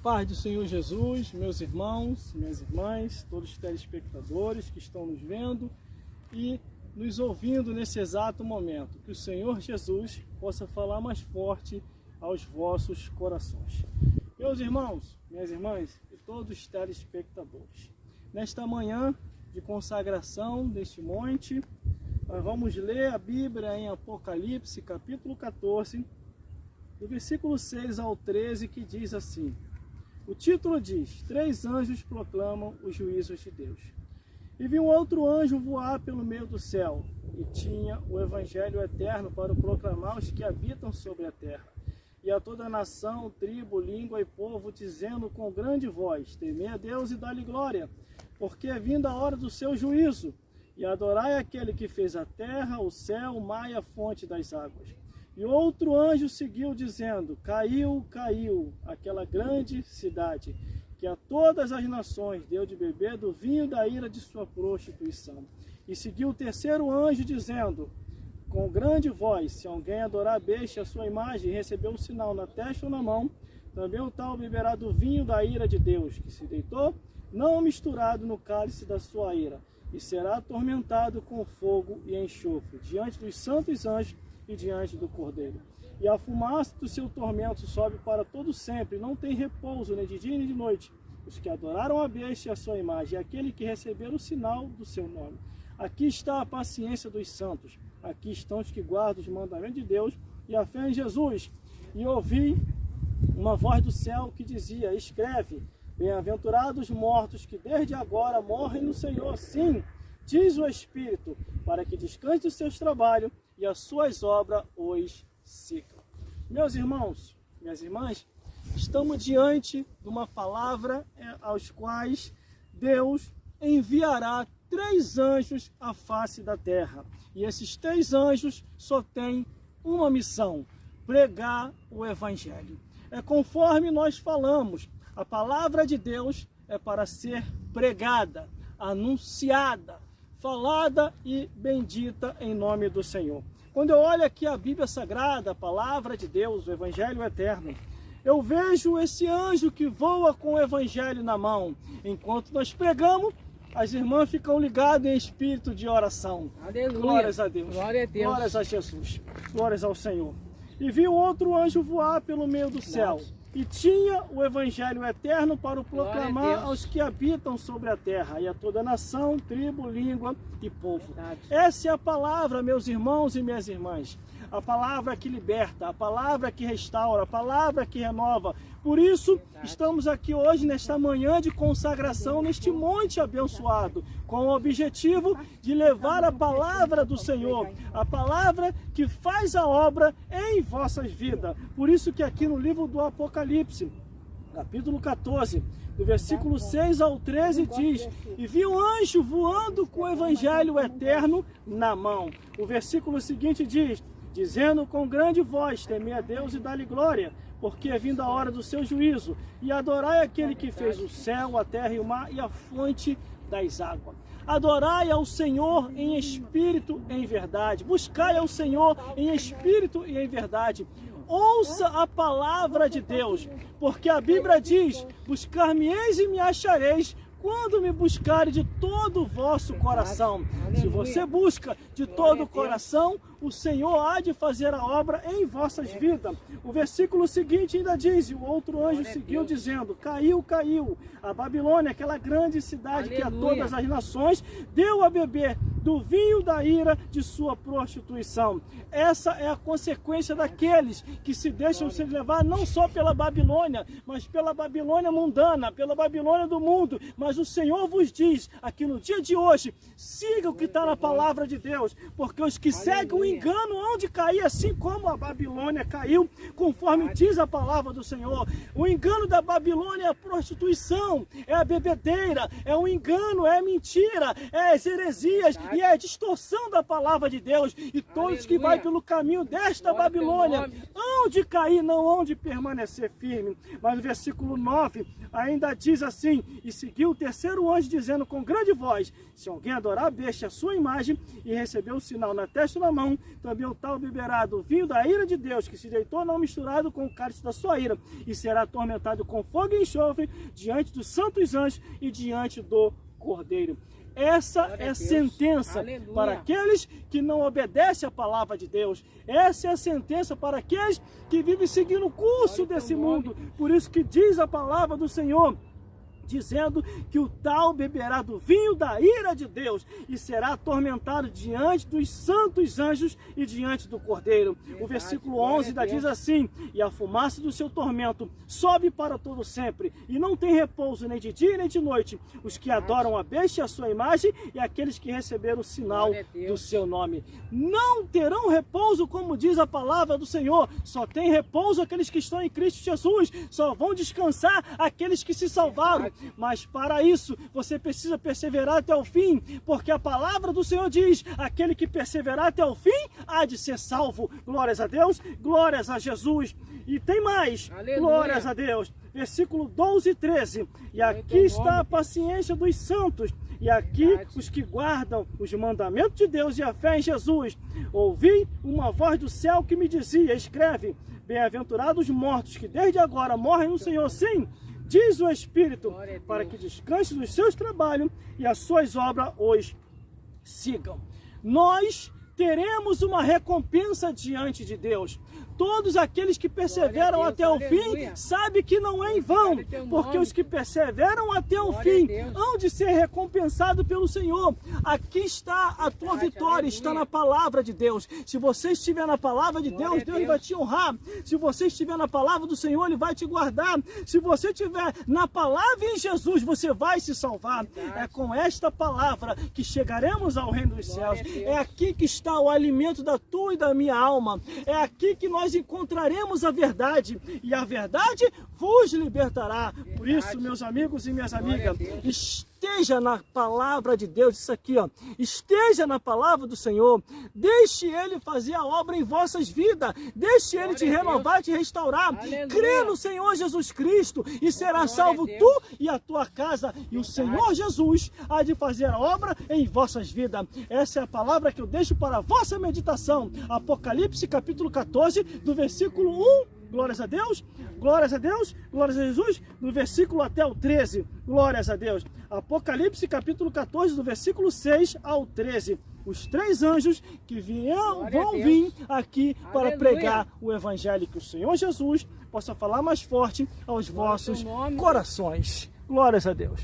paz do Senhor Jesus, meus irmãos, minhas irmãs, todos os telespectadores que estão nos vendo e nos ouvindo nesse exato momento. Que o Senhor Jesus possa falar mais forte aos vossos corações. Meus irmãos, minhas irmãs e todos os telespectadores, nesta manhã de consagração deste monte, nós vamos ler a Bíblia em Apocalipse, capítulo 14, do versículo 6 ao 13, que diz assim. O título diz: 3 anjos proclamam os juízos de Deus. E vi um outro anjo voar pelo meio do céu, e tinha o evangelho eterno para proclamar aos que habitam sobre a terra, e a toda nação, tribo, língua e povo, dizendo com grande voz: temei a Deus e dá-lhe glória, porque é vinda a hora do seu juízo, e adorai aquele que fez a terra, o céu, o mar e a fonte das águas. E outro anjo seguiu dizendo: caiu, caiu, aquela grande cidade, que a todas as nações deu de beber do vinho da ira de sua prostituição. E seguiu o terceiro anjo dizendo, com grande voz: se alguém adorar a besta, a sua imagem, e receber um sinal na testa ou na mão, também o tal beberá do vinho da ira de Deus, que se deitou, não misturado no cálice da sua ira, e será atormentado com fogo e enxofre, diante dos santos anjos e diante do Cordeiro. E a fumaça do seu tormento sobe para todo sempre, não tem repouso nem de dia nem de noite, os que adoraram a besta e a sua imagem, e aquele que receber o sinal do seu nome. Aqui está a paciência dos santos, aqui estão os que guardam os mandamentos de Deus e a fé em Jesus. E ouvi uma voz do céu que dizia: escreve, bem-aventurados os mortos que desde agora morrem no Senhor, sim, diz o Espírito, para que descanse dos seus trabalhos e as suas obras os sigam. Meus irmãos, minhas irmãs, estamos diante de uma palavra aos quais Deus enviará 3 anjos à face da terra. E esses 3 anjos só têm uma missão: pregar o Evangelho. É conforme nós falamos, a palavra de Deus é para ser pregada, anunciada, falada e bendita em nome do Senhor. Quando eu olho aqui a Bíblia Sagrada, a palavra de Deus, o Evangelho Eterno, eu vejo esse anjo que voa com o Evangelho na mão. Enquanto nós pregamos, as irmãs ficam ligadas em espírito de oração. Aleluia. Glórias a Deus. Glória a Deus. Glórias a Jesus. Glórias ao Senhor. E vi outro anjo voar pelo meio do céu. E tinha o Evangelho Eterno para o proclamar aos que habitam sobre a terra, e a toda nação, tribo, língua e povo. Verdade. Essa é a palavra, meus irmãos e minhas irmãs. A palavra que liberta, a palavra que restaura, a palavra que renova. Por isso, estamos aqui hoje, nesta manhã de consagração, neste monte abençoado, com o objetivo de levar a palavra do Senhor, a palavra que faz a obra em vossas vidas. Por isso que aqui no livro do Apocalipse, capítulo 14, do versículo 6 ao 13 diz: e vi um anjo voando com o Evangelho Eterno na mão. O versículo seguinte diz: dizendo com grande voz: temei a Deus e dá-lhe glória, porque é vinda a hora do seu juízo, e adorai aquele que fez o céu, a terra e o mar e a fonte das águas. Adorai ao Senhor em espírito e em verdade. Buscai ao Senhor em espírito e em verdade. Ouça a palavra de Deus, porque a Bíblia diz: buscar-me-eis e me achareis, quando me buscarem de todo o vosso coração. Se você busca de todo o coração, o Senhor há de fazer a obra em vossas vidas. O versículo seguinte ainda diz: e o outro anjo seguiu dizendo: caiu, caiu, a Babilônia, aquela grande cidade que a todas as nações deu a beber do vinho da ira de sua prostituição. Essa é a consequência daqueles que se deixam se levar não só pela Babilônia, mas pela Babilônia mundana, pela Babilônia do mundo. Mas o Senhor vos diz aqui no dia de hoje: siga o que está na palavra de Deus, porque os que seguem o engano hão de cair, assim como a Babilônia caiu, conforme diz a palavra do Senhor. O engano da Babilônia é a prostituição, é a bebedeira, é o engano, é a mentira, é as heresias e é a distorção da palavra de Deus. E todos que vai pelo caminho desta Babilônia hão de cair, não hão de permanecer firme. Mas o versículo 9 ainda diz assim: e seguiu o terceiro anjo dizendo com grande voz: se alguém adorar a besta, a sua imagem, e receber o sinal na testa ou na mão, também o tal beberá do vinho da ira de Deus, que se deitou não misturado com o cálice da sua ira, e será atormentado com fogo e enxofre diante dos santos anjos e diante do Cordeiro. Essa é a sentença para aqueles que não obedecem à palavra de Deus. Essa é a sentença para aqueles que vivem seguindo o curso desse mundo. Por isso que diz a palavra do Senhor, dizendo que o tal beberá do vinho da ira de Deus e será atormentado diante dos santos anjos e diante do Cordeiro. O versículo 11 ainda diz assim: e a fumaça do seu tormento sobe para todo sempre, e não tem repouso nem de dia nem de noite, os que adoram a besta e a sua imagem, e aqueles que receberam o sinal do seu nome. Não terão repouso, como diz a palavra do Senhor. Só tem repouso aqueles que estão em Cristo Jesus. Só vão descansar aqueles que se salvaram. Mas para isso você precisa perseverar até o fim, porque a palavra do Senhor diz: aquele que perseverar até o fim há de ser salvo. Glórias a Deus, glórias a Jesus. E tem mais, aleluia, glórias a Deus. Versículo 12 e 13. E aqui está a paciência dos santos, e aqui os que guardam os mandamentos de Deus e a fé em Jesus. Ouvi uma voz do céu que me dizia: escreve, bem-aventurados os mortos que desde agora morrem no Senhor. Sim, diz o Espírito, para que descanse dos seus trabalhos e as suas obras os sigam. Nós teremos uma recompensa diante de Deus. Todos aqueles que perseveram até o fim, sabem que não é em vão, porque os que perseveram até o fim hão de ser recompensados pelo Senhor. Aqui está a tua vitória, está na palavra de Deus. Se você estiver na palavra de Deus, Deus vai te honrar. Se você estiver na palavra do Senhor, Ele vai te guardar. Se você estiver na palavra em Jesus, você vai se salvar. É com esta palavra que chegaremos ao reino dos céus. É aqui que está o alimento da tua e da minha alma. É aqui que nós encontraremos a verdade, e a verdade vos libertará. Por isso, meus amigos e minhas amigas, esteja na palavra de Deus. Isso aqui, ó, esteja na palavra do Senhor. Deixe Ele fazer a obra em vossas vidas. Deixe Ele te renovar, te restaurar. Aleluia. Crê no Senhor Jesus Cristo e será salvo tu e a tua casa. E o Senhor Jesus há de fazer a obra em vossas vidas. Essa é a palavra que eu deixo para a vossa meditação. Apocalipse capítulo 14, do versículo 1. Glórias a Deus, glórias a Deus, glórias a Jesus, do versículo até o 13, glórias a Deus. Apocalipse capítulo 14, do versículo 6 ao 13. Os três anjos que vão vir aqui para pregar o Evangelho. Que o Senhor Jesus possa falar mais forte aos vossos corações. Glórias a Deus.